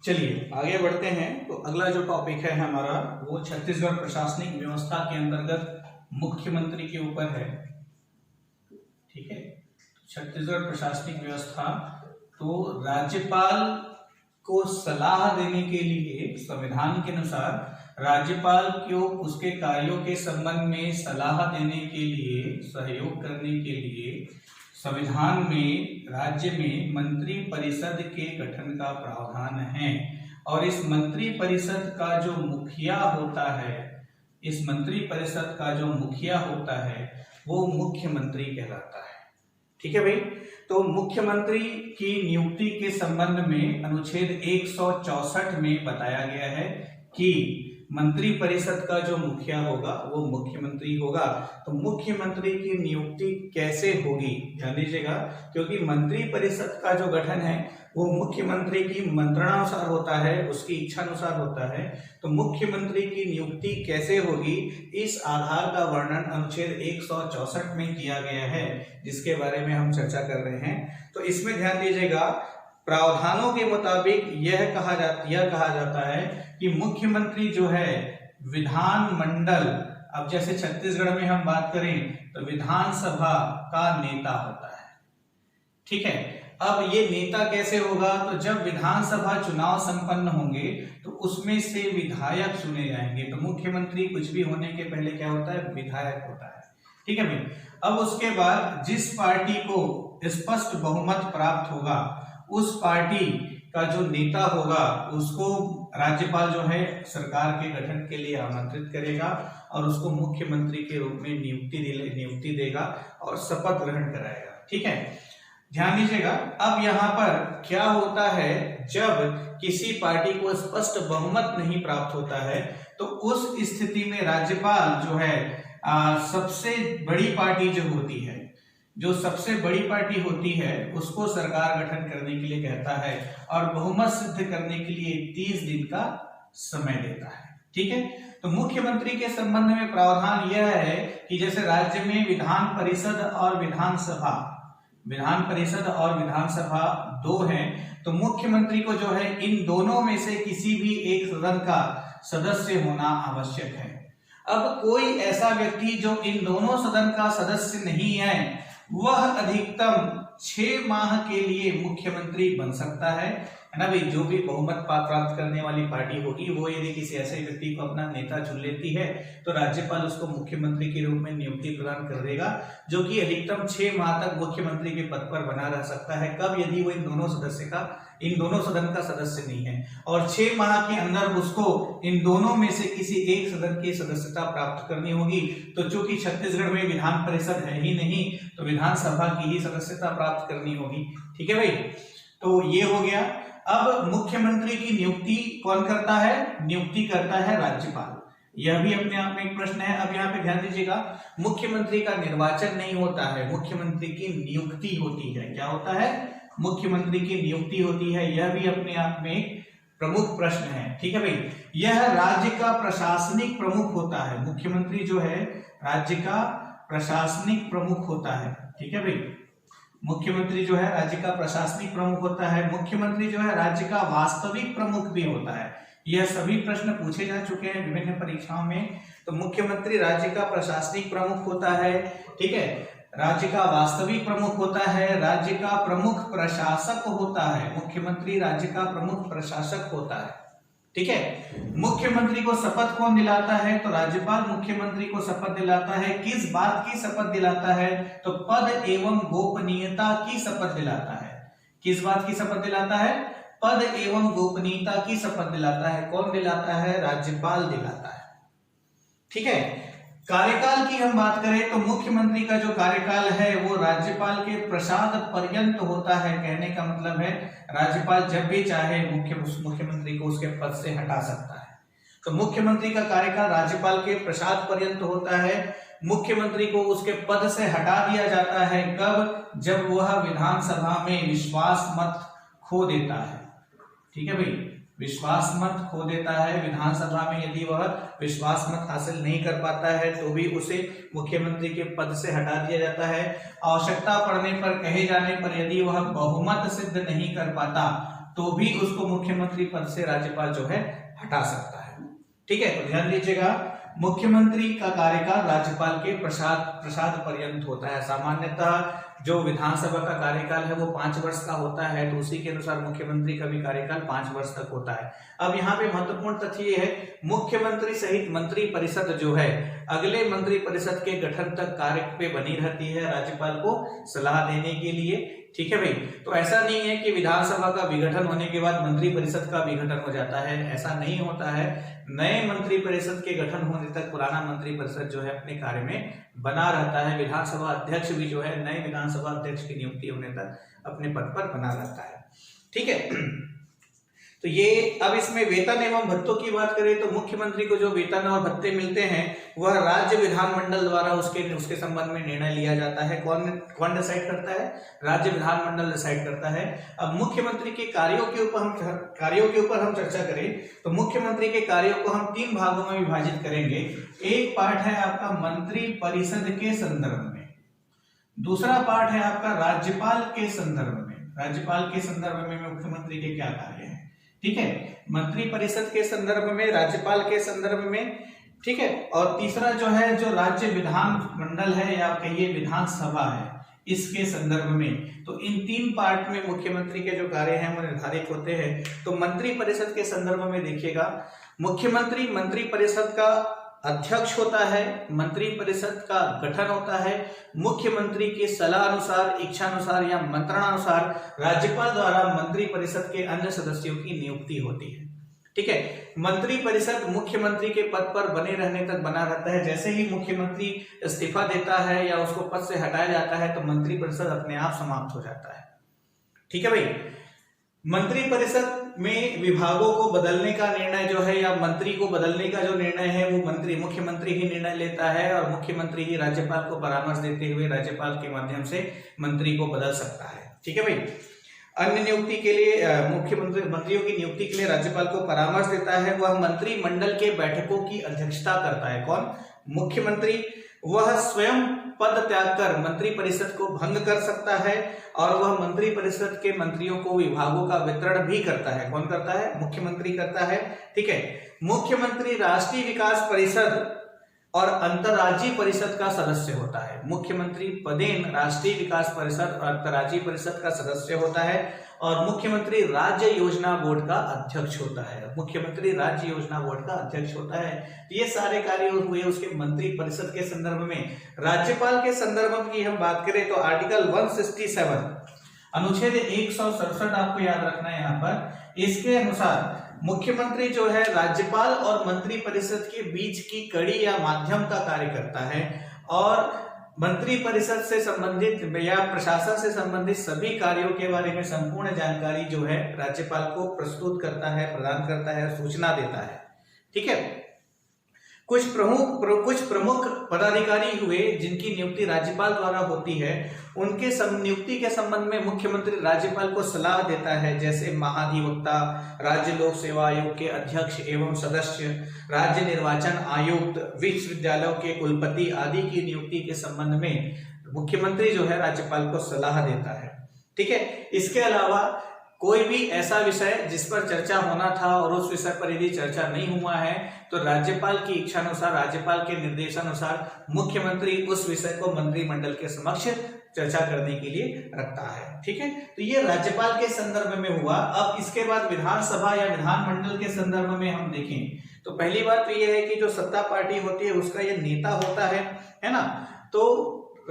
चलिए आगे बढ़ते हैं। तो अगला जो टॉपिक है हमारा वो छत्तीसगढ़ प्रशासनिक व्यवस्था के अंतर्गत मुख्यमंत्री के ऊपर है। ठीक है, छत्तीसगढ़ प्रशासनिक व्यवस्था, तो राज्यपाल को सलाह देने के लिए संविधान के अनुसार राज्यपाल को उसके कार्यों के संबंध में सलाह देने के लिए, सहयोग करने के लिए संविधान में राज्य में मंत्री परिषद के गठन का प्रावधान है। और इस मंत्री परिषद का जो मुखिया होता है, इस मंत्री परिषद का जो मुखिया होता है वो मुख्यमंत्री कहलाता है। ठीक है भाई, तो मुख्यमंत्री की नियुक्ति के संबंध में अनुच्छेद 164 में बताया गया है कि मंत्री परिषद का जो मुखिया होगा वो मुख्यमंत्री होगा। तो मुख्यमंत्री की नियुक्ति कैसे होगी ध्यान दीजिएगा, क्योंकि मंत्री परिषद का जो गठन है वो मुख्यमंत्री की मंत्रणानुसार होता है, उसकी इच्छा अनुसार होता है। तो मुख्यमंत्री की नियुक्ति कैसे होगी इस आधार का वर्णन अनुच्छेद 164 में किया गया है, जिसके बारे में हम चर्चा कर रहे हैं। तो इसमें ध्यान दीजिएगा, प्रावधानों के मुताबिक यह कहा जाता है कि मुख्यमंत्री जो है विधानमंडल, अब जैसे छत्तीसगढ़ में हम बात करें तो विधानसभा का नेता होता है। ठीक है, अब ये नेता कैसे होगा, तो जब विधानसभा चुनाव संपन्न होंगे तो उसमें से विधायक चुने जाएंगे। तो मुख्यमंत्री कुछ भी होने के पहले क्या होता है, विधायक होता है। ठीक है भाई, अब उसके बाद जिस पार्टी को स्पष्ट बहुमत प्राप्त होगा उस पार्टी का जो नेता होगा उसको राज्यपाल जो है सरकार के गठन के लिए आमंत्रित करेगा और उसको मुख्यमंत्री के रूप में नियुक्ति देगा और शपथ ग्रहण कराएगा। ठीक है, ध्यान दीजिएगा। अब यहाँ पर क्या होता है, जब किसी पार्टी को स्पष्ट बहुमत नहीं प्राप्त होता है तो उस स्थिति में राज्यपाल जो है सबसे बड़ी पार्टी जो होती है, जो सबसे बड़ी पार्टी होती है उसको सरकार गठन करने के लिए कहता है और बहुमत सिद्ध करने के लिए 30 दिन का समय देता है। ठीक है, तो मुख्यमंत्री के संबंध में प्रावधान यह है कि जैसे राज्य में विधान परिषद और विधानसभा दो हैं, तो मुख्यमंत्री को जो है इन दोनों में से किसी भी एक सदन का सदस्य होना आवश्यक है। अब कोई ऐसा व्यक्ति जो इन दोनों सदन का सदस्य नहीं है वह अधिकतम 6 माह के लिए मुख्यमंत्री बन सकता है ना भाई। जो भी बहुमत प्राप्त करने वाली पार्टी होगी वो यदि किसी ऐसे व्यक्ति को अपना नेता चुन लेती है तो राज्यपाल उसको मुख्यमंत्री के रूप में नियुक्ति प्रदान कर देगा, जो कि अधिकतम 6 माह तक मुख्यमंत्री के पद पर बना रह सकता है। कब, यदि वो इन दोनों सदन का सदस्य नहीं है और 6 माह के अंदर उसको इन दोनों में से किसी एक सदन की सदस्यता प्राप्त करनी होगी। तो चूंकि छत्तीसगढ़ में विधान परिषद है ही नहीं तो विधानसभा की ही सदस्यता प्राप्त करनी होगी। ठीक है भाई, तो ये हो गया। अब मुख्यमंत्री की नियुक्ति कौन करता है, नियुक्ति करता है राज्यपाल। यह भी अपने आप में एक प्रश्न है। अब यहाँ पे ध्यान दीजिएगा, मुख्यमंत्री का निर्वाचन नहीं होता है, मुख्यमंत्री की नियुक्ति होती है। क्या होता है, मुख्यमंत्री की नियुक्ति होती है। यह भी अपने आप में एक प्रमुख प्रश्न है। ठीक है भाई, यह राज्य का प्रशासनिक प्रमुख होता है। मुख्यमंत्री जो है राज्य का प्रशासनिक प्रमुख होता है। ठीक है भाई, मुख्यमंत्री जो है राज्य का प्रशासनिक प्रमुख होता है। मुख्यमंत्री जो है राज्य का वास्तविक प्रमुख भी होता है। यह सभी प्रश्न पूछे जा चुके हैं विभिन्न परीक्षाओं में। तो मुख्यमंत्री राज्य का प्रशासनिक प्रमुख होता है। ठीक है, राज्य का वास्तविक प्रमुख होता है, राज्य का प्रमुख प्रशासक होता है। मुख्यमंत्री राज्य का प्रमुख प्रशासक होता है। ठीक है, मुख्यमंत्री को शपथ कौन दिलाता है, तो राज्यपाल मुख्यमंत्री को शपथ दिलाता है। किस बात की शपथ दिलाता है, तो पद एवं गोपनीयता की शपथ दिलाता है। किस बात की शपथ दिलाता है, पद एवं गोपनीयता की शपथ दिलाता है। कौन दिलाता है, राज्यपाल दिलाता है। ठीक है, कार्यकाल की हम बात करें तो मुख्यमंत्री का जो कार्यकाल है वो राज्यपाल के प्रसाद पर्यंत होता है। कहने का मतलब है राज्यपाल जब भी चाहे मुख्यमंत्री को उसके पद से हटा सकता है। तो मुख्यमंत्री का कार्यकाल राज्यपाल के प्रसाद पर्यंत होता है। मुख्यमंत्री को उसके पद से हटा दिया जाता है कब, जब वह विधानसभा में विश्वास मत खो देता है। ठीक है भाई, विश्वास मत खो देता है। विधानसभा में यदि वह विश्वास मत हासिल नहीं कर पाता है तो भी उसे मुख्यमंत्री के पद से हटा दिया जाता है। आवश्यकता पड़ने पर, कहे जाने पर यदि वह बहुमत सिद्ध नहीं कर पाता तो भी उसको मुख्यमंत्री पद से राज्यपाल जो है हटा सकता है। ठीक है, तो ध्यान दीजिएगा, मुख्यमंत्री का कार्यकाल राज्यपाल के प्रसाद पर्यंत होता है। सामान्यतः जो विधानसभा का कार्यकाल है वो 5 वर्ष का होता है, तो उसी के अनुसार मुख्यमंत्री का भी कार्यकाल 5 वर्ष तक होता है। अब यहाँ पे महत्वपूर्ण तथ्य ये है, मुख्यमंत्री सहित मंत्री परिषद जो है अगले मंत्री परिषद के गठन तक कार्य पे बनी रहती है राज्यपाल को सलाह देने के लिए। ठीक है भाई, तो ऐसा नहीं है कि विधानसभा का विघटन होने के बाद मंत्री परिषद का विघटन हो जाता है, ऐसा नहीं होता है। नए मंत्री परिषद के गठन होने तक पुराना मंत्री परिषद जो है अपने कार्य में बना रहता है। विधानसभा अध्यक्ष भी जो है नए विधानसभा अध्यक्ष की नियुक्ति होने तक अपने पद पर बना रहता है। ठीक है, तो ये अब इसमें वेतन एवं भत्तों की बात करें तो मुख्यमंत्री को जो वेतन और भत्ते मिलते हैं वह राज्य विधानमंडल द्वारा उसके संबंध में निर्णय लिया जाता है। कौन डिसाइड करता है? राज्य विधानमंडल डिसाइड करता है। अब मुख्यमंत्री के कार्यों के ऊपर हम चर्चा करें तो मुख्यमंत्री के कार्यों को हम 3 भागों में विभाजित करेंगे। एक पार्ट है आपका मंत्री परिषद के संदर्भ में, दूसरा पार्ट है आपका राज्यपाल के संदर्भ में। राज्यपाल के संदर्भ में मुख्यमंत्री के क्या कार्य हैं, ठीक है, मंत्री परिषद के संदर्भ में, राज्यपाल के संदर्भ में, ठीक है, और तीसरा जो है जो राज्य विधान मंडल है या कहिए विधानसभा है इसके संदर्भ में। तो इन 3 पार्ट में मुख्यमंत्री के जो कार्य हैं वो निर्धारित होते हैं। तो मंत्री परिषद के संदर्भ में देखिएगा, मुख्यमंत्री मंत्री परिषद का अध्यक्ष होता है, मंत्री परिषद का गठन होता है, मुख्यमंत्री की सलाह अनुसार, इच्छा अनुसार या मंत्रणानुसार राज्यपाल द्वारा मंत्री परिषद के अन्य सदस्यों की नियुक्ति होती है। ठीक है, मंत्री परिषद मुख्यमंत्री के पद पर बने रहने तक बना रहता है। जैसे ही मुख्यमंत्री इस्तीफा देता है या उसको पद से हटाया जाता है तो मंत्री परिषद अपने आप समाप्त हो जाता है। ठीक है भाई, मंत्री परिषद में विभागों को बदलने का निर्णय जो है या मंत्री को बदलने का जो निर्णय है वो मुख्यमंत्री ही निर्णय लेता है और मुख्यमंत्री ही राज्यपाल को परामर्श देते हुए राज्यपाल के माध्यम से मंत्री को बदल सकता है। ठीक है भाई, अन्य नियुक्ति के लिए मंत्रियों की नियुक्ति के लिए राज्यपाल को परामर्श देता है। वह मंत्रिमंडल के बैठकों की अध्यक्षता करता है। कौन? मुख्यमंत्री। वह स्वयं पद त्याग कर मंत्री परिषद को भंग कर सकता है और वह मंत्री परिषद के मंत्रियों को विभागों का वितरण भी करता है। कौन करता है? मुख्यमंत्री करता है। ठीक है, मुख्यमंत्री राष्ट्रीय विकास परिषद और अंतर्राज्यीय परिषद का सदस्य होता है। मुख्यमंत्री पदेन राष्ट्रीय विकास परिषद और अंतर्राज्यीय परिषद का सदस्य होता है और मुख्यमंत्री राज्य योजना बोर्ड का अध्यक्ष होता है। मुख्यमंत्री राज्य योजना बोर्ड का अध्यक्ष होता है। ये सारे कार्य हुए उसके मंत्री परिषद के संदर्भ में। राज्यपाल के संदर्भ की हम बात करें तो आर्टिकल 167 अनुच्छेद 167 आपको याद रखना है यहाँ पर। इसके अनुसार मुख्यमंत्री जो है राज्यपाल और मंत्री परिषद के बीच की कड़ी या माध्यम का कार्य करता है और मंत्री परिषद से संबंधित या प्रशासन से संबंधित सभी कार्यों के बारे में संपूर्ण जानकारी जो है राज्यपाल को प्रस्तुत करता है, प्रदान करता है, सूचना देता है। ठीक है, कुछ प्रमुख पदाधिकारी हुए जिनकी नियुक्ति राज्यपाल द्वारा होती है, उनके नियुक्ति के संबंध में मुख्यमंत्री राज्यपाल को सलाह देता है। जैसे महाधिवक्ता, राज्य लोक सेवा आयोग के अध्यक्ष एवं सदस्य, राज्य निर्वाचन आयुक्त, विश्वविद्यालयों के कुलपति आदि की नियुक्ति के संबंध में मुख्यमंत्री जो है राज्यपाल को सलाह देता है। ठीक है, इसके अलावा कोई भी ऐसा विषय जिस पर चर्चा होना था और उस विषय पर यदि चर्चा नहीं हुआ है तो राज्यपाल की इच्छा अनुसार, राज्यपाल के निर्देशानुसार मुख्यमंत्री उस विषय को मंत्रिमंडल के समक्ष चर्चा करने के लिए रखता है। ठीक है, तो ये राज्यपाल के संदर्भ में हुआ। अब इसके बाद विधानसभा या विधानमंडल के संदर्भ में हम देखें तो पहली बात तो यह है कि जो सत्ता पार्टी होती है उसका ये नेता होता है ना। तो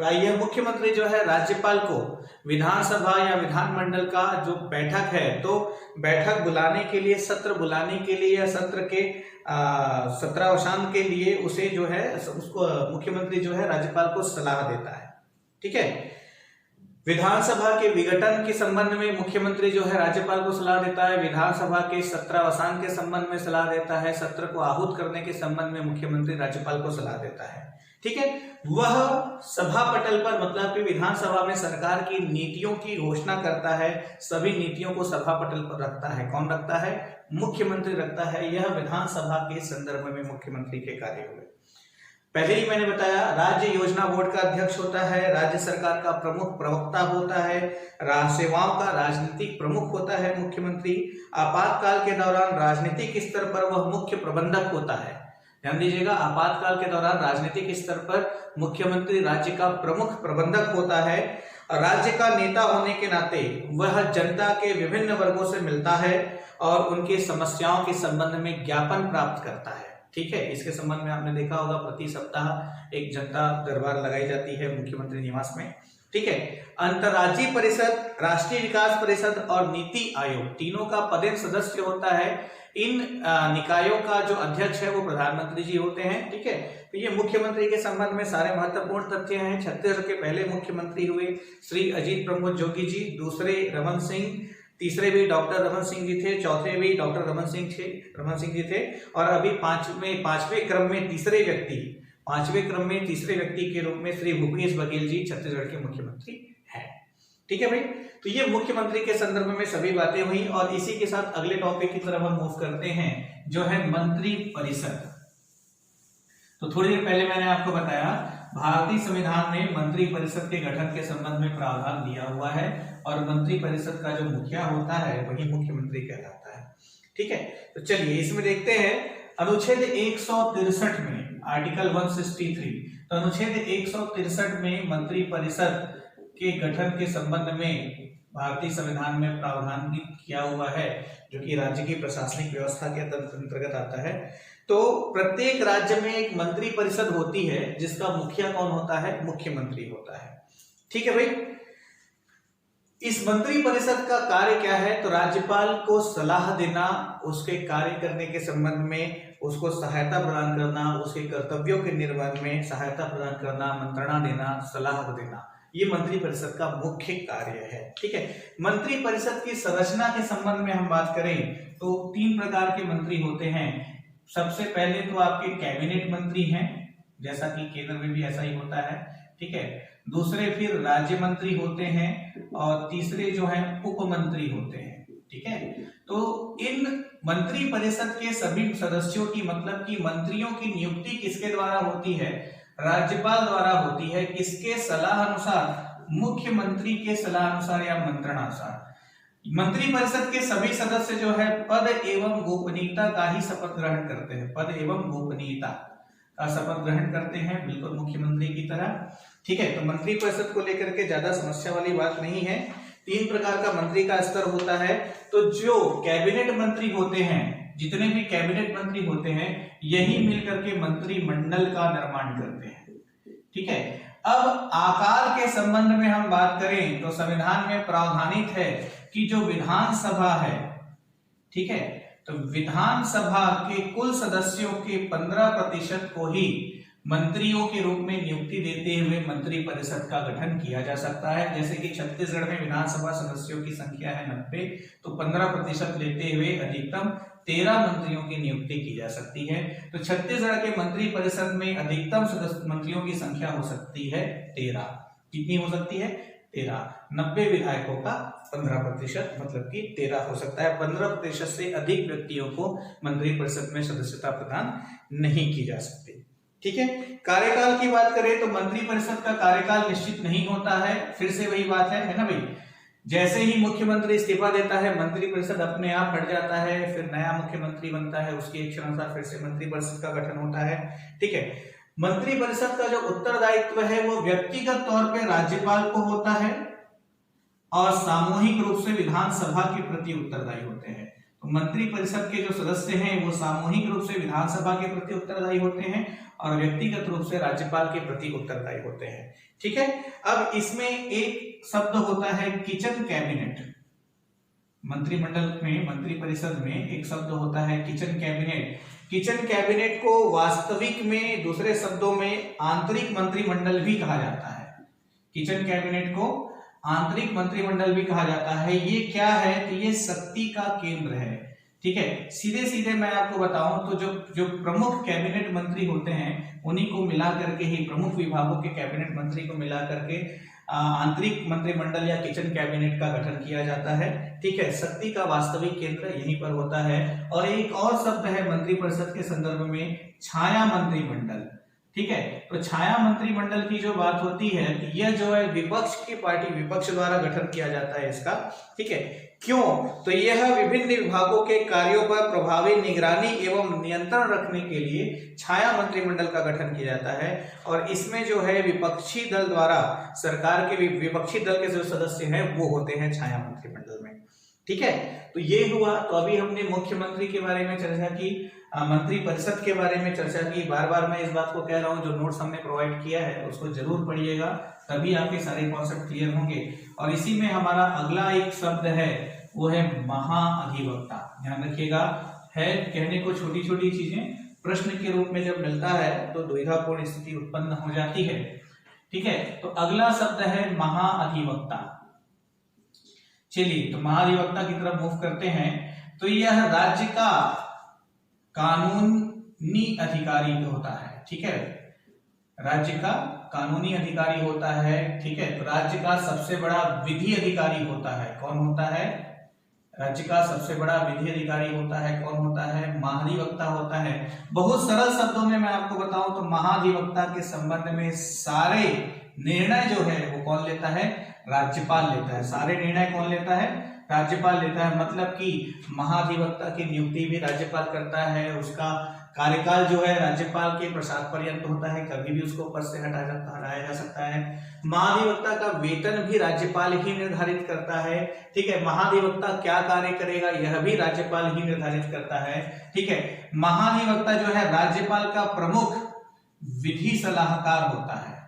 यह मुख्यमंत्री जो है राज्यपाल को विधानसभा या विधानमंडल का जो बैठक है तो बैठक बुलाने के लिए, सत्र बुलाने के लिए या सत्र के सत्रावसान के लिए उसे जो है उसको मुख्यमंत्री जो है राज्यपाल को सलाह देता है। ठीक है, विधानसभा के विघटन के संबंध में मुख्यमंत्री जो है राज्यपाल को सलाह देता है। विधानसभा के सत्रावसान के संबंध में सलाह देता है। सत्र को आहूत करने के संबंध में मुख्यमंत्री राज्यपाल को सलाह देता है। ठीक है, वह सभा पटल पर मतलब कि विधानसभा में सरकार की नीतियों की घोषणा करता है। सभी नीतियों को सभा पटल पर रखता है। कौन रखता है? मुख्यमंत्री रखता है। यह विधानसभा के संदर्भ में मुख्यमंत्री के कार्य हुए। पहले ही मैंने बताया, राज्य योजना बोर्ड का अध्यक्ष होता है, राज्य सरकार का प्रमुख प्रवक्ता होता है, सेवाओं का राजनीतिक प्रमुख होता है मुख्यमंत्री। आपातकाल के दौरान राजनीतिक स्तर पर वह मुख्य प्रबंधक होता है। ध्यान दीजिएगा, आपातकाल के दौरान राजनीतिक स्तर पर मुख्यमंत्री राज्य का प्रमुख प्रबंधक होता है। राज्य का नेता होने के नाते वह जनता के विभिन्न वर्गों से मिलता है और उनकी समस्याओं के संबंध में ज्ञापन प्राप्त करता है। ठीक है, इसके संबंध में आपने देखा होगा प्रति सप्ताह एक जनता दरबार लगाई जाती है मुख्यमंत्री निवास में। ठीक है, अंतर्राज्यीय परिषद, राष्ट्रीय विकास परिषद और नीति आयोग तीनों का पदेन सदस्य होता है। इन निकायों का जो अध्यक्ष है वो प्रधानमंत्री जी होते हैं। ठीक है, तो ये मुख्यमंत्री के संबंध में सारे महत्वपूर्ण तथ्य हैं। छत्तीसगढ़ के पहले मुख्यमंत्री हुए श्री अजीत प्रमोद जोगी जी, दूसरे रमन सिंह, तीसरे भी डॉक्टर रमन सिंह जी थे, चौथे भी डॉक्टर रमन सिंह जी थे, और अभी पांचवें क्रम में तीसरे व्यक्ति के रूप में श्री भूपेश बघेल जी छत्तीसगढ़ के मुख्यमंत्री हैं। ठीक है भाई, तो ये मुख्यमंत्री के संदर्भ में सभी बातें हुई और इसी के साथ अगले टॉपिक की तरफ हम मूव करते हैं जो है मंत्री परिषद। तो थोड़ी देर पहले मैंने आपको बताया भारतीय संविधान में मंत्री परिषद के गठन के संबंध में प्रावधान दिया हुआ है और मंत्री परिषद का जो मुखिया होता है वही मुख्यमंत्री कहलाता है। ठीक है, तो चलिए इसमें देखते हैं अनुच्छेद 163 में आर्टिकल 163, तो अनुच्छेद 163 में मंत्री परिषद के गठन के संबंध में भारतीय संविधान में प्रावधान किया हुआ है जो कि राज्य की प्रशासनिक व्यवस्था के अंतर्गत आता है। तो प्रत्येक राज्य में एक मंत्री परिषद होती है जिसका मुखिया कौन होता है? मुख्यमंत्री होता है। ठीक है भाई, इस मंत्री परिषद का कार्य क्या है? तो राज्यपाल को सलाह देना, उसके कार्य करने के संबंध में उसको सहायता प्रदान करना, उसके कर्तव्यों के निर्वहन में सहायता प्रदान करना, मंत्रणा देना, सलाह देना, ये मंत्री परिषद का मुख्य कार्य है। ठीक है, मंत्री परिषद की संरचना के संबंध में हम बात करें तो 3 प्रकार के मंत्री होते हैं। सबसे पहले तो आपके कैबिनेट मंत्री हैं, जैसा कि केंद्र में भी ऐसा ही होता है। ठीक है, दूसरे फिर राज्य मंत्री होते हैं और तीसरे जो है उप मंत्री होते हैं। ठीक है, तो इन मंत्री परिषद के सभी सदस्यों की मतलब कि मंत्रियों की नियुक्ति किसके द्वारा होती है? राज्यपाल द्वारा होती है। किसके सलाह अनुसार? मुख्यमंत्री के सलाह अनुसार या मंत्रणानुसार। मंत्री परिषद के सभी सदस्य जो है पद एवं गोपनीयता का ही शपथ ग्रहण करते हैं, पद एवं गोपनीयता का शपथ ग्रहण करते हैं, बिल्कुल मुख्यमंत्री की तरह। ठीक है, तो मंत्री परिषद को लेकर के ज्यादा समस्या वाली बात नहीं है। 3 प्रकार का मंत्री का स्तर होता है। तो जो कैबिनेट मंत्री होते हैं, जितने भी कैबिनेट मंत्री होते हैं, यही मिलकर के मंत्रिमंडल का निर्माण करते हैं। ठीक है, अब आकार के संबंध में हम बात करें तो संविधान में प्रावधानित है कि जो विधानसभा है, ठीक है, तो विधानसभा के कुल सदस्यों के 15% को ही मंत्रियों के रूप में नियुक्ति देते हुए मंत्री परिषद का गठन किया जा सकता है। जैसे कि छत्तीसगढ़ में विधानसभा सदस्यों की संख्या है 90, तो 15% लेते हुए अधिकतम 13 मंत्रियों की नियुक्ति की जा सकती है। तो छत्तीसगढ़ के मंत्री परिषद में अधिकतम सदस्य मंत्रियों की संख्या हो सकती है 13। कितनी हो सकती है? 13। 90 विधायकों का 15% मतलब कि 13 हो सकता है। 15% से अधिक व्यक्तियों को मंत्री परिषद में सदस्यता प्रदान नहीं की जा सकती। ठीक है, कार्यकाल की बात करें तो मंत्री परिषद का कार्यकाल निश्चित नहीं होता है। फिर से वही बात है ना भाई, जैसे ही मुख्यमंत्री इस्तीफा देता है मंत्री परिषद अपने आप हट जाता है, फिर नया मुख्यमंत्री बनता है, उसकी इच्छानुसार फिर से मंत्री परिषद का गठन होता है। ठीक है, मंत्री परिषद का जो उत्तरदायित्व है वो व्यक्तिगत तौर पर राज्यपाल को होता है और सामूहिक रूप से विधानसभा के प्रति उत्तरदायी होते हैं। तो मंत्री परिषद के जो सदस्य हैं वो सामूहिक रूप से विधानसभा के प्रति उत्तरदायी होते हैं और व्यक्तिगत रूप से राज्यपाल के प्रति उत्तरदायी होते हैं। ठीक है, अब इसमें एक शब्द होता है किचन कैबिनेट। मंत्रिमंडल में, मंत्री परिषद में एक शब्द होता है किचन कैबिनेट। किचन कैबिनेट को वास्तविक में, दूसरे शब्दों में, आंतरिक मंत्रिमंडल भी कहा जाता है। किचन कैबिनेट को आंतरिक मंत्रिमंडल भी कहा जाता है। ये क्या है? तो ये शक्ति का केंद्र है। ठीक है, सीधे सीधे मैं आपको बताऊं तो जो प्रमुख कैबिनेट मंत्री होते हैं उन्हीं को मिला करके ही, प्रमुख विभागों के कैबिनेट मंत्री को मिला करके आंतरिक मंत्रिमंडल या किचन कैबिनेट का गठन किया जाता है। ठीक है, शक्ति का वास्तविक केंद्र यहीं पर होता है। और एक और शब्द है मंत्रिपरिषद के संदर्भ में, छाया मंत्रिमंडल। ठीक है। तो छाया मंत्रिमंडल की जो बात होती है, यह जो है विपक्ष की पार्टी, विपक्ष द्वारा गठन किया जाता है इसका, ठीक है। क्यों? तो यह विभिन्न विभागों के कार्यों पर प्रभावी निगरानी एवं नियंत्रण रखने के लिए छाया मंत्रिमंडल का गठन किया जाता है। और इसमें जो है विपक्षी दल द्वारा, सरकार के विपक्षी दल के जो सदस्य हैं वो होते हैं छाया मंत्रिमंडल में, ठीक है। तो ये हुआ। तो अभी हमने मुख्यमंत्री के बारे में चर्चा की, मंत्री परिषद के बारे में चर्चा की। बार बार मैं इस बात को कह रहा हूं, जो नोट्स हमने प्रोवाइड किया है उसको जरूर पढ़िएगा, तभी आपके सारे कॉन्सेप्ट क्लियर होंगे। और इसी में हमारा अगला एक शब्द है, वो है महाअधिवक्ता। ध्यान रखिएगा, है कहने को छोटी छोटी चीजें, प्रश्न के रूप में जब मिलता है तो द्विधापूर्ण स्थिति उत्पन्न हो जाती है, ठीक है। तो अगला शब्द है महाअधिवक्ता। चलिए, तो महाधिवक्ता की तरफ मूव करते हैं। तो यह राज्य का कानूनी अधिकारी होता है, ठीक है। राज्य का कानूनी अधिकारी होता है, ठीक है। तो राज्य का सबसे बड़ा विधि अधिकारी होता है, कौन होता है? राज्य का सबसे बड़ा विधि अधिकारी होता है, कौन होता है? महाधिवक्ता होता है। बहुत सरल शब्दों में मैं आपको बताऊं तो महाधिवक्ता के संबंध में सारे निर्णय जो है वो कौन लेता है? राज्यपाल लेता है। सारे निर्णय कौन लेता है? राज्यपाल लेता है। मतलब कि महाधिवक्ता की नियुक्ति भी राज्यपाल करता है, उसका कार्यकाल जो है राज्यपाल के प्रसाद पर्यंत होता है, कभी भी उसको पद से हटाया जा सकता है। महाधिवक्ता का वेतन भी राज्यपाल ही निर्धारित करता है, ठीक है। महाधिवक्ता क्या कार्य करेगा यह भी राज्यपाल ही निर्धारित करता है, ठीक है। महाधिवक्ता जो है राज्यपाल का प्रमुख विधि सलाहकार होता है,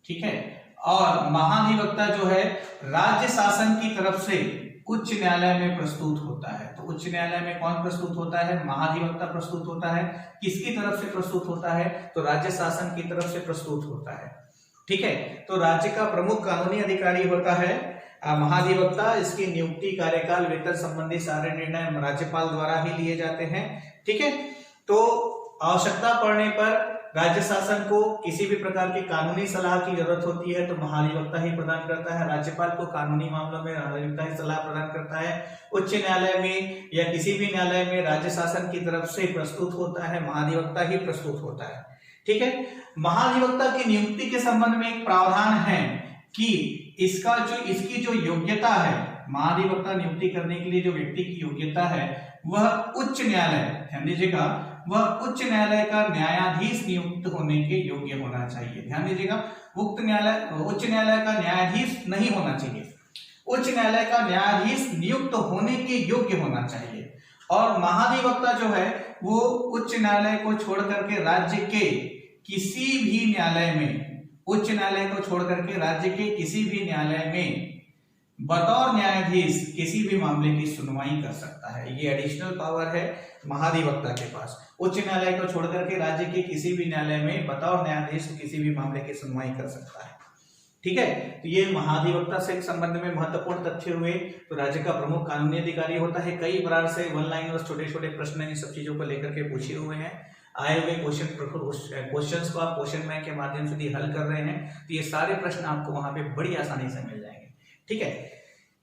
ठीक है। और महाधिवक्ता जो है राज्य शासन की तरफ से उच्च न्यायालय में प्रस्तुत होता है। तो उच्च न्यायालय में कौन प्रस्तुत होता है? महाधिवक्ता प्रस्तुत होता है। किसकी तरफ से प्रस्तुत होता है? तो राज्य शासन की तरफ से प्रस्तुत होता है, ठीक है। तो राज्य का प्रमुख कानूनी अधिकारी होता है महाधिवक्ता। इसकी नियुक्ति, कार्यकाल, वेतन संबंधी सारे निर्णय राज्यपाल द्वारा ही लिए जाते हैं, ठीक है। तो आवश्यकता पड़ने पर राज्य शासन को किसी भी प्रकार की कानूनी सलाह की जरूरत होती है तो महाधिवक्ता ही प्रदान करता है। राज्यपाल को कानूनी मामलों में महाधिवक्ता ही सलाह प्रदान करता है। उच्च न्यायालय में या किसी भी न्यायालय में राज्य शासन की तरफ से प्रस्तुत होता है, महाधिवक्ता ही प्रस्तुत होता है, ठीक है। महाधिवक्ता की नियुक्ति के संबंध में एक प्रावधान है कि इसकी जो योग्यता है, महाधिवक्ता नियुक्ति करने के लिए जो व्यक्ति की योग्यता है वह उच्च न्यायालय, ध्यान दीजिएगा, वह उच्च न्यायालय का न्यायाधीश नियुक्त होने के योग्य होना चाहिए। ध्यान दीजिएगा, उच्च न्यायालय का न्यायाधीश नहीं होना चाहिए, उच्च न्यायालय का न्यायाधीश नियुक्त होने के योग्य होना चाहिए। और महाधिवक्ता जो है वो उच्च न्यायालय को छोड़ करके राज्य के किसी भी न्यायालय में, उच्च न्यायालय को छोड़ करके राज्य के किसी भी न्यायालय में बतौर न्यायाधीश किसी भी मामले की सुनवाई कर सकता है। ये एडिशनल पावर है महाधिवक्ता के पास। उच्च न्यायालय को छोड़ करके राज्य के किसी भी न्यायालय में बतौर न्यायाधीश किसी भी मामले की सुनवाई कर सकता है, ठीक है। तो ये महाधिवक्ता से संबंध में महत्वपूर्ण तथ्य हुए। तो राज्य का प्रमुख कानूनी अधिकारी होता है। कई बार से वन लाइनर छोटे छोटे प्रश्न इन सब चीजों को लेकर के पूछे हुए हैं। आए हुए क्वेश्चंस को आप क्वेश्चन बैंक के माध्यम से हल कर रहे हैं तो ये सारे प्रश्न आपको वहां पे बड़ी आसानी से मिल जाएंगे, ठीक है।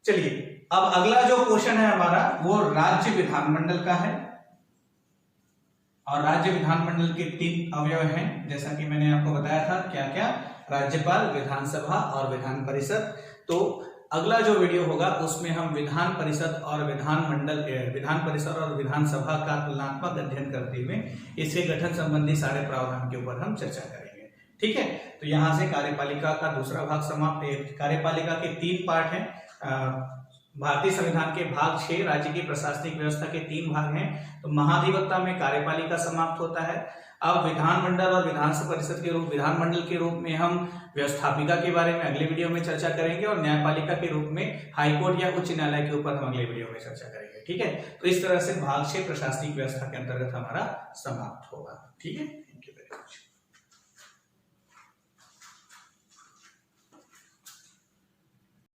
चलिए, अब अगला जो क्वेश्चन है हमारा वो राज्य विधानमंडल का है। और राज्य विधानमंडल के 3 अवयव हैं, जैसा कि मैंने आपको बताया था। क्या क्या? राज्यपाल, विधानसभा और विधान परिषद। तो अगला जो वीडियो होगा उसमें हम विधान परिषद और विधानसभा का तुलनात्मक अध्ययन करते हुए इसके गठन संबंधी सारे प्रावधान के ऊपर हम चर्चा करेंगे, ठीक है। तो यहां से कार्यपालिका का दूसरा भाग समाप्त है। कार्यपालिका के 3 पार्ट हैं। भारतीय संविधान के भाग 6 राज्य की प्रशासनिक व्यवस्था के 3 भाग हैं। तो महाधिवक्ता में कार्यपालिका समाप्त होता है। अब विधानमंडल और विधानसभा परिषद के रूप, विधानमंडल के रूप में हम व्यवस्थापिका के बारे में अगले वीडियो में चर्चा करेंगे और न्यायपालिका के रूप में हाईकोर्ट या उच्च न्यायालय के ऊपर हम अगले वीडियो में चर्चा करेंगे, ठीक है। तो इस तरह से भाग 6 प्रशासनिक व्यवस्था के अंतर्गत हमारा समाप्त होगा, ठीक है। Thank you very much.